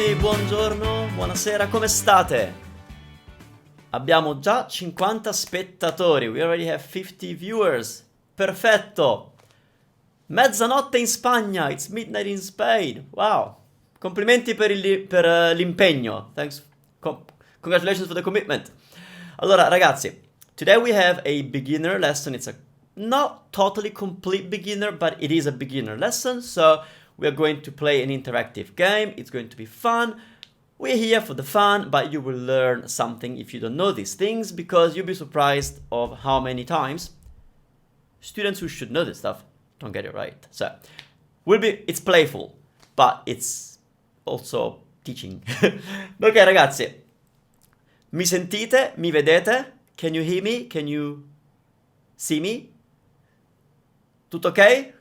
ragazzi, buongiorno, buonasera, come state? Abbiamo già 50 spettatori, we already have 50 viewers. Perfetto! Mezzanotte in Spagna, it's midnight in Spain. Wow! Complimenti per l'impegno. Thanks. Congratulations for the commitment. Allora, ragazzi, today we have a beginner lesson. It's a not totally complete beginner, but it is a beginner lesson. So we are going to play an interactive game. It's going to be fun. We're here for the fun, but you will learn something if you don't know these things, because you'll be surprised of how many times students who should know this stuff don't get it right. So it's playful, but it's also teaching. Ok, ragazzi, mi sentite? Mi vedete? Can you hear me? Can you see me? Tutto ok?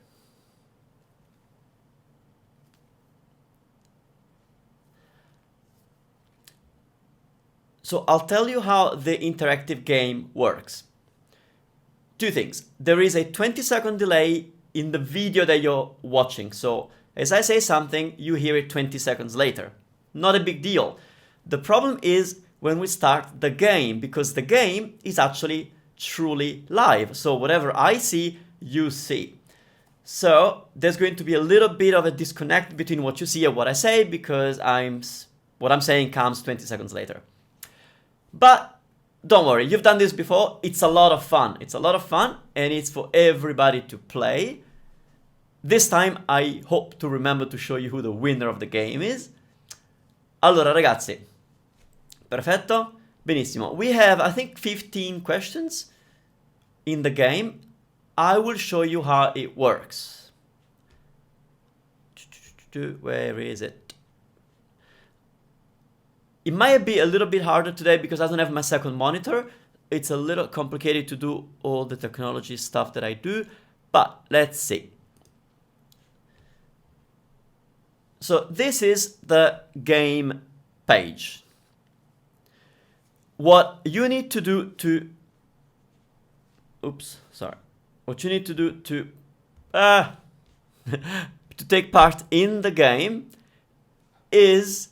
So I'll tell you how the interactive game works. Two things. There is a 20-second delay in the video that you're watching. So as I say something, you hear it 20 seconds later. Not a big deal. The problem is when we start the game, because the game is actually truly live. So whatever I see, you see. So there's going to be a little bit of a disconnect between what you see and what I say, because what I'm saying comes 20 seconds later. But don't worry, you've done this before. It's a lot of fun. It's a lot of fun, and it's for everybody to play. This time I hope to remember to show you who the winner of the game is. Allora, ragazzi. Perfetto? Benissimo. We have, I think, 15 questions in the game. I will show you how it works. Where is it? It might be a little bit harder today because I don't have my second monitor. It's a little complicated to do all the technology stuff that I do, but let's see. So this is the game page. What you need to do to... What you need to do to... to take part in the game is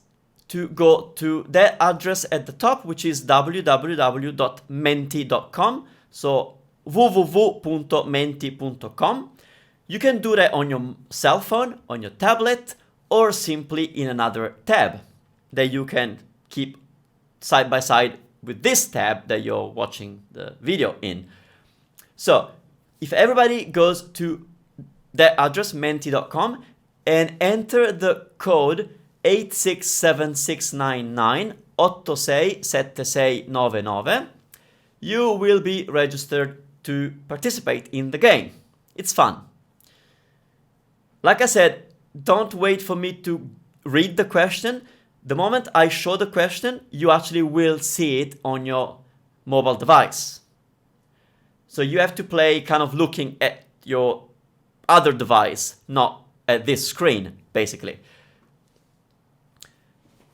to go to that address at the top, which is www.menti.com. So www.menti.com. You can do that on your cell phone, on your tablet, or simply in another tab that you can keep side by side with this tab that you're watching the video in. So if everybody goes to that address, menti.com, and enter the code 8676998676999, you will be registered to participate in the game. It's fun. Like I said, don't wait for me to read the question. The moment I show the question, you actually will see it on your mobile device. So you have to play kind of looking at your other device, not at this screen, basically.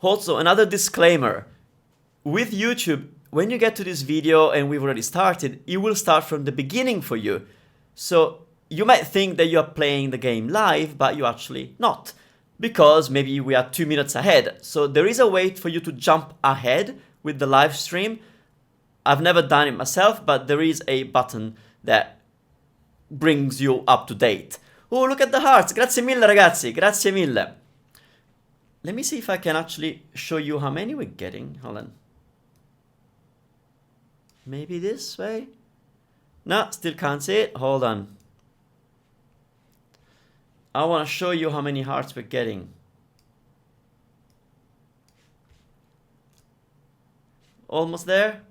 Also, another disclaimer. With YouTube, when you get to this video, and we've already started, it will start from the beginning for you. So you might think that you're playing the game live, but you're actually not, because maybe we are 2 minutes ahead. So there is a way for you to jump ahead with the live stream. I've never done it myself, but there is a button that brings you up to date. Oh, look at the hearts. Grazie mille, ragazzi. Grazie mille. Let me see if I can actually show you how many we're getting. Hold on. Maybe this way? No, still can't see it. Hold on. I want to show you how many hearts we're getting. Almost there?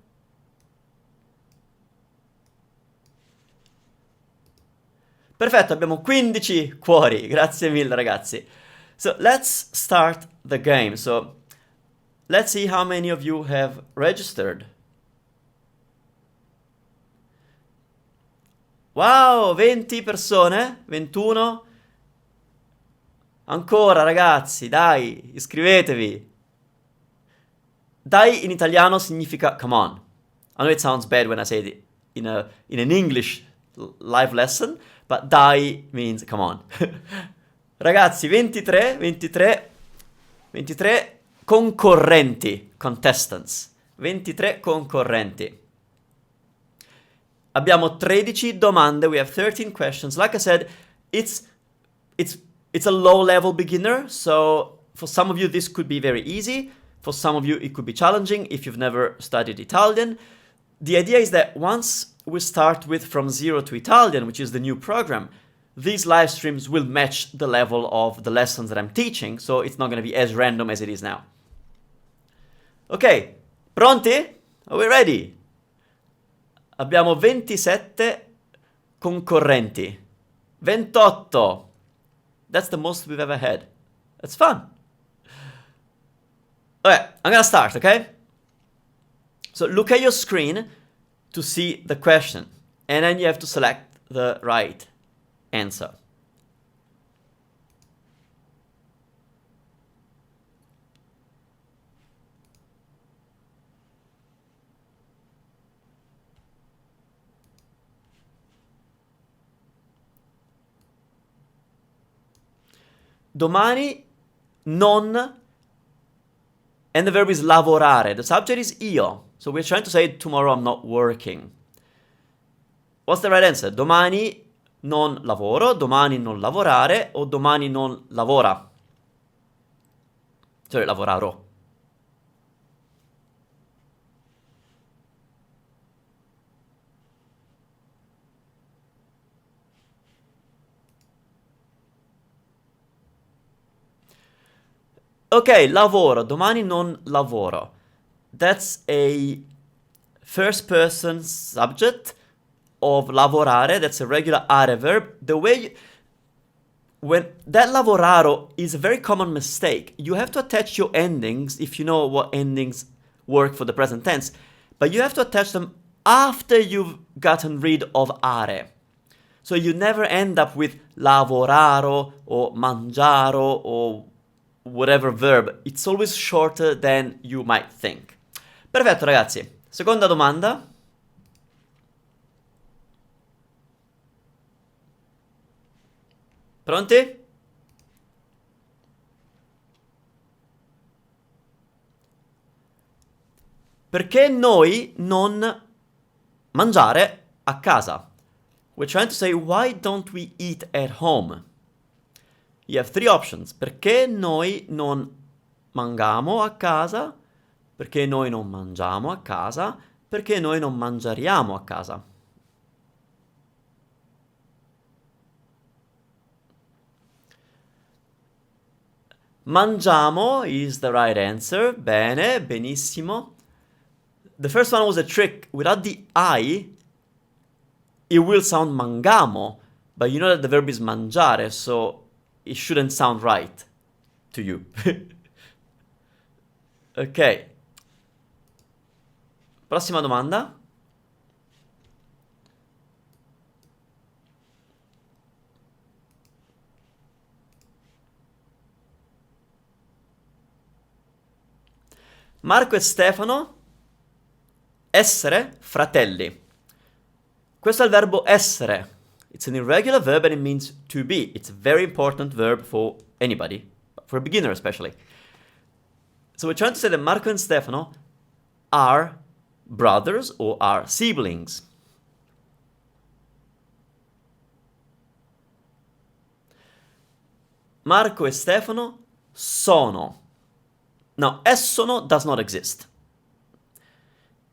Perfetto, abbiamo 15 cuori. Grazie mille, ragazzi. So let's start the game. So let's see how many of you have registered. Wow, 20 persone, 21. Ancora, ragazzi, dai, iscrivetevi. Dai in italiano significa come on. I know it sounds bad when I say it in an English live lesson, but dai means come on. Ragazzi, 23, concorrenti, contestants. 23 concorrenti. Abbiamo 13 domande, we have 13 questions. Like I said, it's a low-level beginner, so for some of you this could be very easy. For some of you it could be challenging if you've never studied Italian. The idea is that once we start with From Zero to Italian, which is the new program, these live streams will match the level of the lessons that I'm teaching, so it's not going to be as random as it is now. Ok, pronti? Are we ready? Abbiamo 27 concorrenti. 28. That's the most we've ever had. That's fun. Okay, I'm gonna start, okay? So look at your screen to see the question, and then you have to select the right answer. Domani non, and the verb is lavorare. The subject is io. So we're trying to say tomorrow I'm not working. What's the right answer? Domani non lavoro, domani non lavorare, o domani non lavora? Cioè lavorarò. Ok, lavoro, domani non lavoro. That's a first person subject of lavorare. That's a regular are verb. The way when that lavoraro is a very common mistake. You have to attach your endings if you know what endings work for the present tense, but you have to attach them after you've gotten rid of are. So you never end up with lavoraro or mangiaro or whatever verb. It's always shorter than you might think. Perfetto, ragazzi. Seconda domanda. Pronti? Perché noi non mangiare a casa? We're trying to say, why don't we eat at home? You have three options. Perché noi non mangiamo a casa? Perché noi non mangiamo a casa? Perché noi non mangiariamo a casa? Mangiamo is the right answer. Bene, benissimo. The first one was a trick. Without the I, it will sound mangamo, but you know that the verb is mangiare, so it shouldn't sound right to you. Ok. Prossima domanda. Marco e Stefano, essere fratelli. Questo è il verbo essere. It's an irregular verb and it means to be. It's a very important verb for anybody, for a beginner especially. So we're trying to say that Marco and Stefano are brothers or are siblings. Marco e Stefano sono. Now, essono does not exist.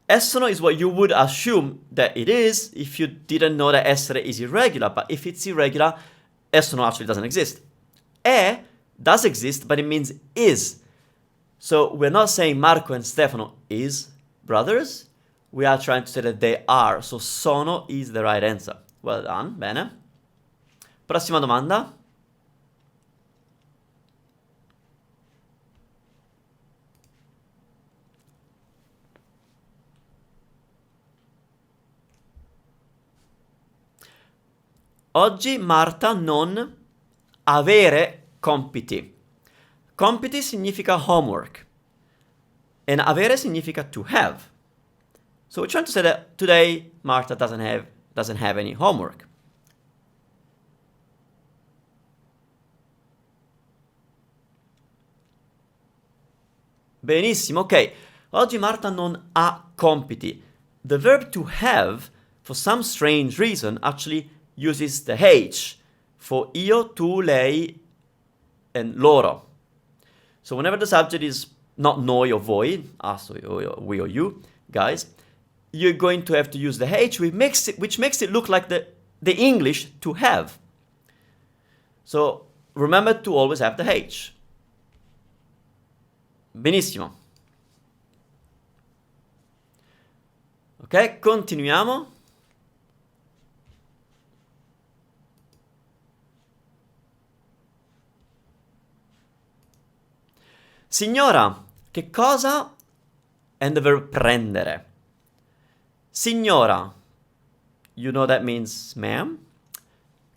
Essono is what you would assume that it is if you didn't know that essere is irregular, but if it's irregular, essono actually doesn't exist. E does exist, but it means is. So we're not saying Marco and Stefano is brothers, we are trying to say that they are. So sono is the right answer. Well done, bene. Prossima domanda. Oggi Marta non avere compiti. Compiti significa homework. And avere significa to have. So we're trying to say that today Marta doesn't have any homework. Benissimo, ok. Oggi Marta non ha compiti. The verb to have, for some strange reason, actually uses the H for io, tu, lei, and loro. So whenever the subject is not noi or voi, us or we or you, guys, you're going to have to use the H, which makes it look like the English to have. So remember to always have the H. Benissimo. Ok, continuiamo. Signora, che cosa? And the verb prendere. Signora, you know that means ma'am.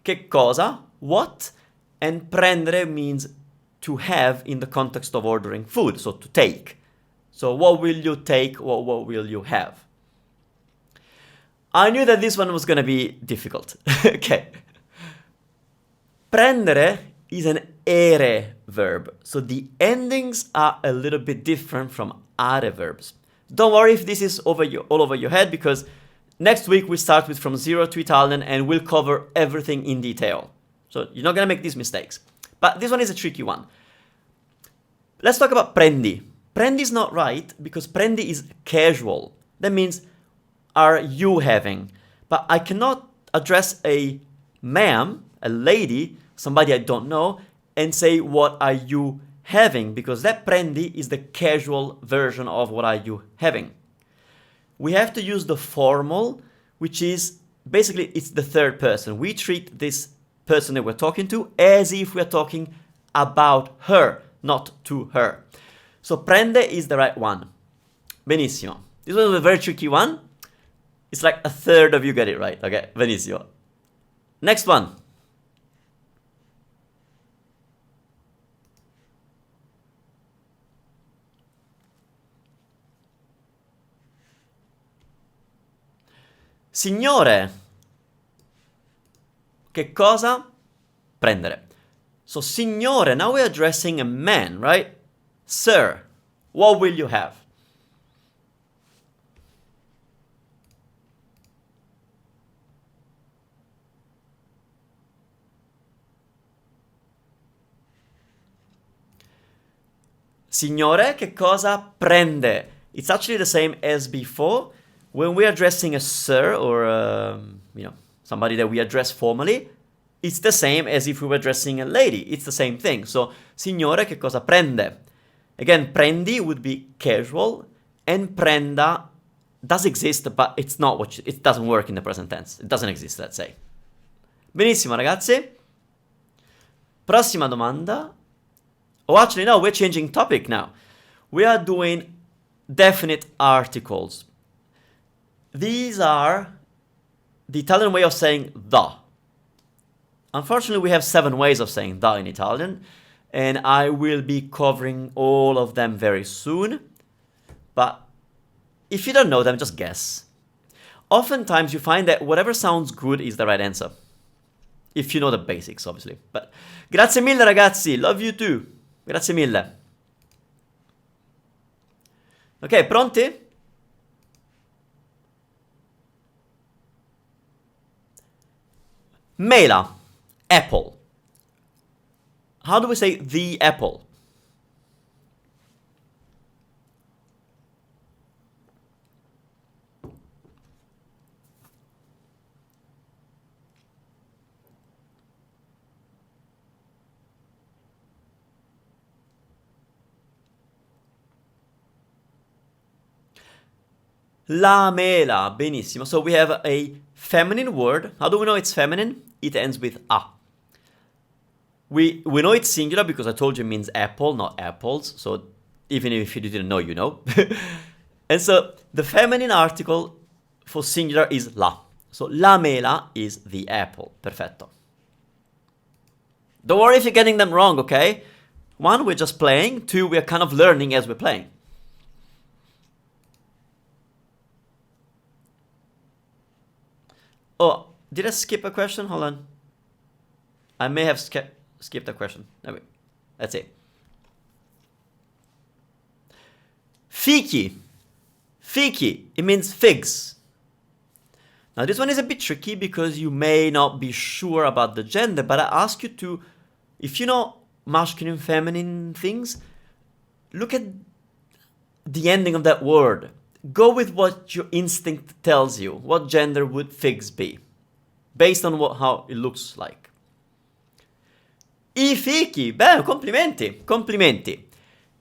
Che cosa? What? And prendere means to have in the context of ordering food, so to take. So what will you take? What will you have? I knew that this one was going to be difficult. Okay. Prendere is an ere verb, so the endings are a little bit different from are verbs. Don't worry if this is all over your head, because next week we start with from 0 to Italian and we'll cover everything in detail. So you're not going to make these mistakes. But this one is a tricky one. Let's talk about prendi. Prendi is not right because prendi is casual. That means, are you having? But I cannot address a ma'am, a lady, somebody I don't know, and say, what are you having? Because that prendi is the casual version of what are you having. We have to use the formal, which is basically it's the third person. We treat this person that we're talking to as if we're talking about her, not to her. So prende is the right one. Benissimo. This was a very tricky one. It's like a third of you get it right. Okay, benissimo. Next one. Signore, che cosa? Prendere. So signore, now we're addressing a man, right? Sir, what will you have? Signore, che cosa prende? It's actually the same as before. When we're addressing a sir or somebody that we address formally, it's the same as if we were addressing a lady. It's the same thing. So, signore, che cosa prende? Again, prendi would be casual, and prenda does exist, but it's not it doesn't work in the present tense. It doesn't exist, let's say. Benissimo, ragazzi. Prossima domanda. Oh, actually, no, we're changing topic now. We are doing definite articles. These are the Italian way of saying the. Unfortunately, we have 7 ways of saying the in Italian, and I will be covering all of them very soon. But if you don't know them, just guess. Oftentimes, you find that whatever sounds good is the right answer. If you know the basics, obviously. But grazie mille, ragazzi. Love you too. Grazie mille. Ok, pronti? Mela, apple. How do we say the apple? La mela, benissimo. So we have a feminine word. How do we know it's feminine? It ends with a. We know it's singular because I told you it means apple, not apples. So even if you didn't know, you know. And so the feminine article for singular is la. So la mela is the apple. Perfetto. Don't worry if you're getting them wrong, okay? 1, we're just playing. 2, we're kind of learning as we're playing. Oh, did I skip a question? Hold on. I may have skipped a question. Let's see. Fiki. Fiki, it means figs. Now this one is a bit tricky because you may not be sure about the gender, but I ask you to, if you know masculine, feminine things, look at the ending of that word. Go with what your instinct tells you. What gender would figs be? Based on how it looks like. I fichi, beh, complimenti, complimenti.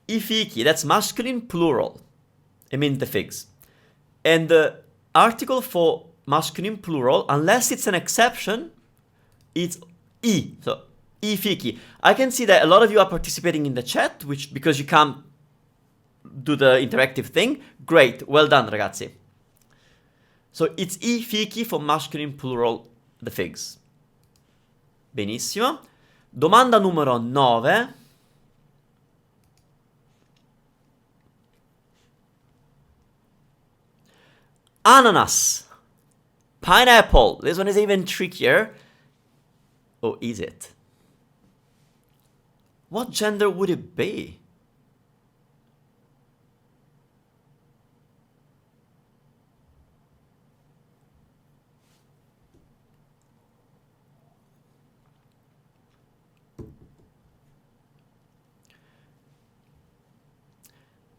I fichi, that's masculine plural. It means the figs. And the article for masculine plural, unless it's an exception, it's I. So, I fichi. I can see that a lot of you are participating in the chat, which because you can't do the interactive thing. Great, well done, ragazzi. So, it's I fichi for masculine plural, the figs. Benissimo. Domanda numero 9. Ananas. Pineapple. This one is even trickier. Oh, is it? What gender would it be?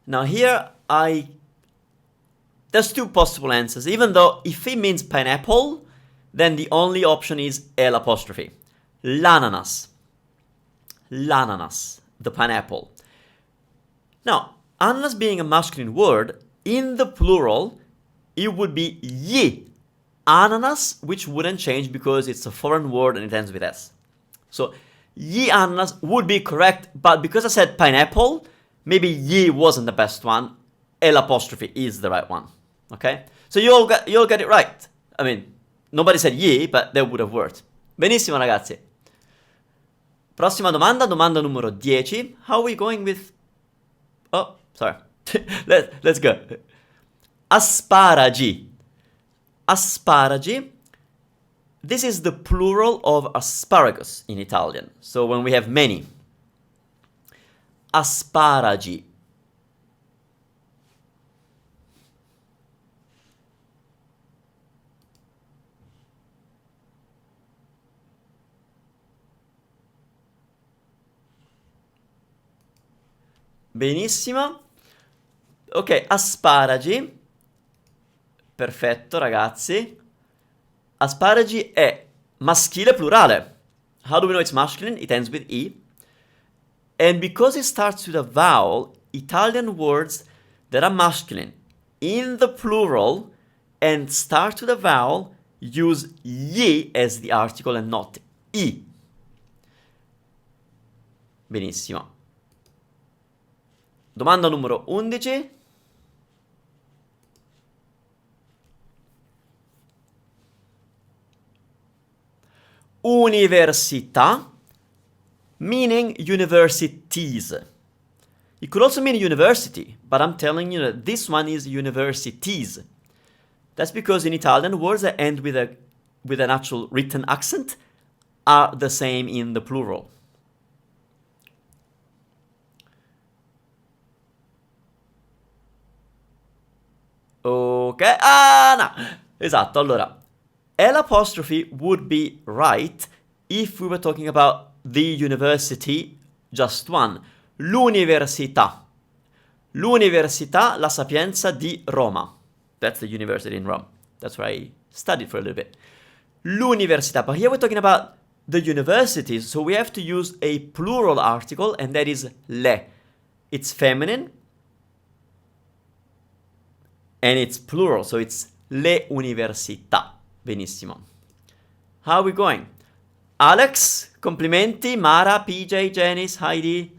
Now here, there's two possible answers. Even though if it means pineapple, then the only option is L apostrophe. L'ananas. L'ananas. The pineapple. Now, ananas being a masculine word, in the plural, it would be ye. Ananas, which wouldn't change because it's a foreign word and it ends with S. So, ye ananas would be correct, but because I said pineapple, maybe ye wasn't the best one. L apostrophe is the right one. Okay? So you all get it right. I mean, nobody said ye, but that would have worked. Benissimo, ragazzi. Prossima domanda, domanda numero 10. How are we going with... Oh, sorry. Let's go. Asparagi. Asparagi. This is the plural of asparagus in Italian. So when we have many. Asparagi. Benissimo. Ok, asparagi. Perfetto, ragazzi. Asparagi è maschile plurale. How do we know it's masculine? It ends with E. And because it starts with a vowel, Italian words that are masculine in the plural and start with a vowel use ye as the article and not I. Benissimo. Domanda numero 11. Università, meaning universities. It could also mean university, but I'm telling you that this one is universities. That's because in Italian, words that end with an actual written accent are the same in the plural. Ok, no, esatto, allora, L'apostrophe would be right if we were talking about the university, just one. L'università. L'università La Sapienza di Roma. That's the university in Rome. That's where I studied for a little bit. L'università. But here we're talking about the universities, so we have to use a plural article, and that is le. It's feminine, and it's plural, so it's le università. Benissimo. How are we going? Alex, complimenti. Mara, PJ, Janice, Heidi.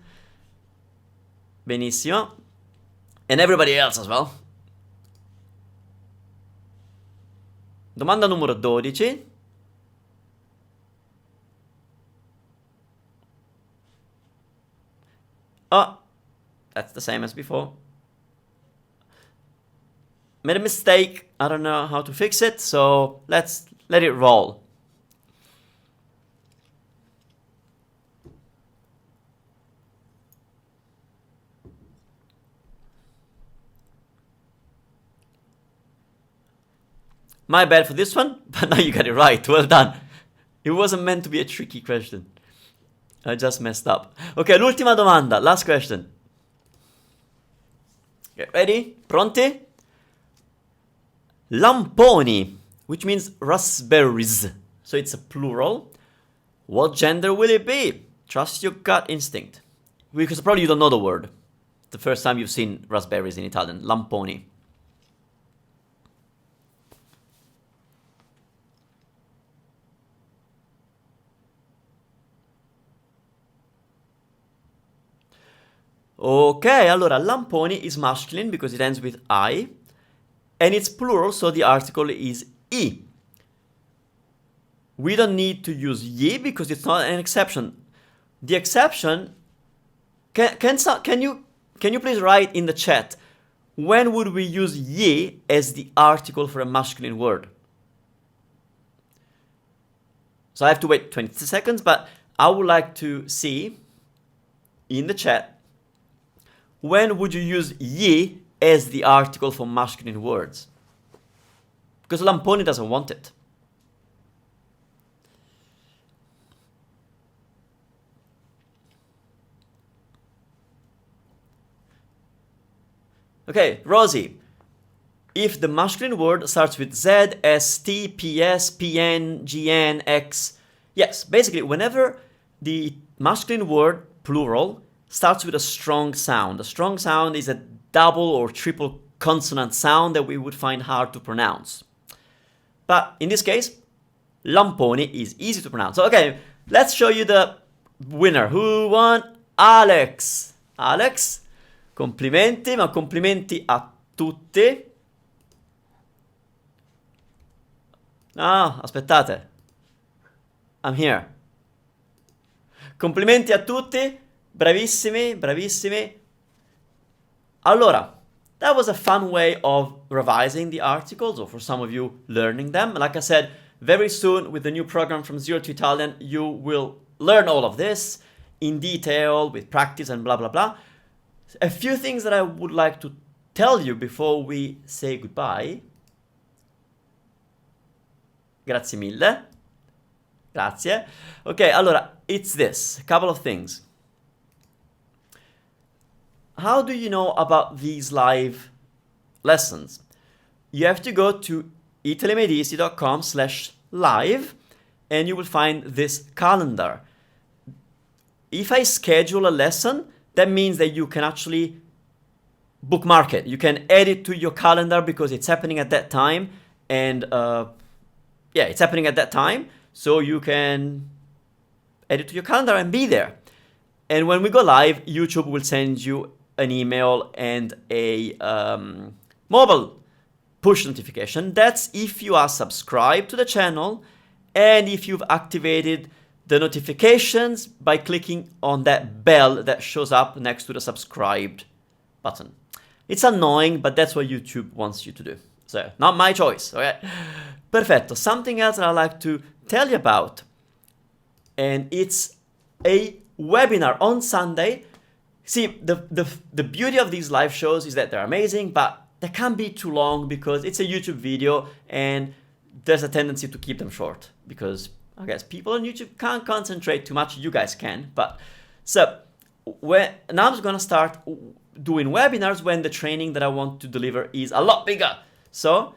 Benissimo. And everybody else as well. Domanda numero 12. Oh, that's the same as before. Made a mistake. I don't know how to fix it, so let's let it roll. My bad for this one, but now you got it right. Well done. It wasn't meant to be a tricky question. I just messed up. Ok, l'ultima domanda, last question. Get ready? Pronti? Lamponi, which means raspberries. So it's a plural. What gender will it be? Trust your gut instinct. Because probably you don't know the word. The first time you've seen raspberries in Italian. Lamponi. Ok, allora lamponi is masculine because it ends with I, and it's plural, so the article is I. We don't need to use ye because it's not an exception. The exception, can you please write in the chat, when would we use ye as the article for a masculine word? So I have to wait 20 seconds, but I would like to see in the chat, when would you use ye as the article for masculine words? Because lamponi doesn't want it. Okay, Rosie. If the masculine word starts with Z, S, T, P, S, P, N, G, N, X. Yes, basically whenever the masculine word, plural, starts with a strong sound. A strong sound is a double or triple consonant sound that we would find hard to pronounce. But in this case, lamponi is easy to pronounce. So, okay, let's show you the winner. Who won? Alex. Alex, complimenti, ma complimenti a tutti. Ah, aspettate. I'm here. Complimenti a tutti. Bravissimi, bravissimi. Allora, that was a fun way of revising the articles, or for some of you, learning them. Like I said, very soon with the new program From Zero to Italian, you will learn all of this in detail with practice and blah, blah, blah. A few things that I would like to tell you before we say goodbye. Grazie mille. Grazie. Okay, allora, it's this. A couple of things. How do you know about these live lessons? You have to go to italimedici.com/live and you will find this calendar. If I schedule a lesson, that means that you can actually bookmark it. You can add it to your calendar because it's happening at that time. And yeah, it's happening at that time. So you can add it to your calendar and be there. And when we go live, YouTube will send you an email and a mobile push notification. That's if you are subscribed to the channel and if you've activated the notifications by clicking on that bell that shows up next to the subscribed button. It's annoying, but that's what YouTube wants you to do. So, not my choice, okay? Perfetto. Something else that I'd like to tell you about, and it's a webinar on Sunday. See, the beauty of these live shows is that they're amazing, but they can't be too long because it's a YouTube video and there's a tendency to keep them short because I guess people on YouTube can't concentrate too much. You guys can, but so now I'm gonna start doing webinars when the training that I want to deliver is a lot bigger. So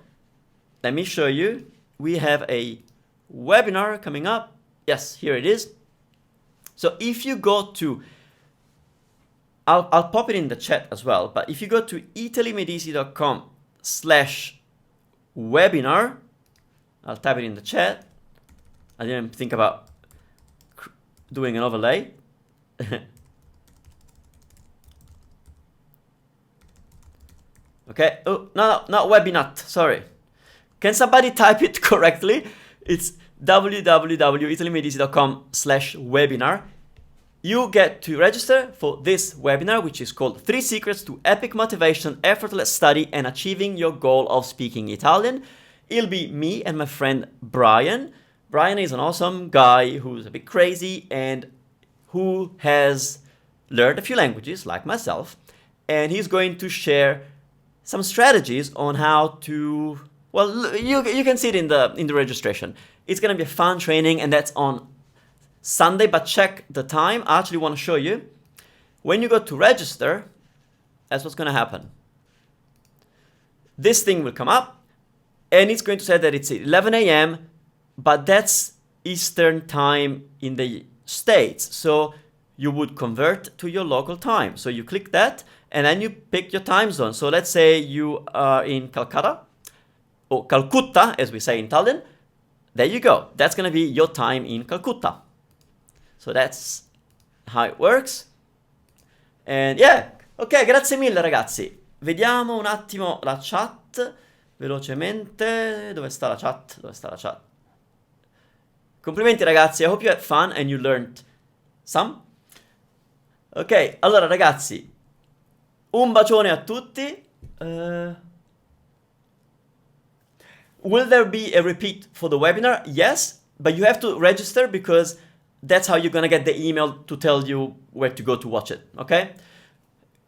let me show you. We have a webinar coming up. Yes, here it is. So if you go to I'll pop it in the chat as well, but if you go to italimedici.com/webinar, I'll type it in the chat. I didn't think about doing an overlay. Okay, oh, no, not webinar, sorry. Can somebody type it correctly? It's www.italimedici.com/webinar. You get to register for this webinar, which is called 3 Secrets to Epic Motivation, Effortless Study, and Achieving Your Goal of Speaking Italian. It'll be me and my friend Brian. Brian is an awesome guy who's a bit crazy and who has learned a few languages, like myself. And he's going to share some strategies on how to, Well, you can see it in the registration. It's gonna be a fun training, and that's on Sunday, but check the time. I actually want to show you. When you go to register, that's what's gonna happen. This thing will come up, and it's going to say that it's 11 a.m., but that's Eastern time in the States. So you would convert to your local time. So you click that, and then you pick your time zone. So let's say you are in Calcutta, or Calcutta, as we say in Italian. There you go. That's going to be your time in Calcutta. So that's how it works. And yeah, ok, grazie mille ragazzi. Vediamo un attimo la chat, velocemente. Dove sta la chat? Dove sta la chat? Complimenti ragazzi, I hope you had fun and you learned some. Ok, allora ragazzi, un bacione a tutti. Will there be a repeat for the webinar? Yes, but you have to register because that's how you're gonna get the email to tell you where to go to watch it, ok?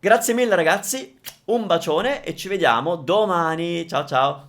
Grazie mille ragazzi, un bacione e ci vediamo domani. Ciao ciao!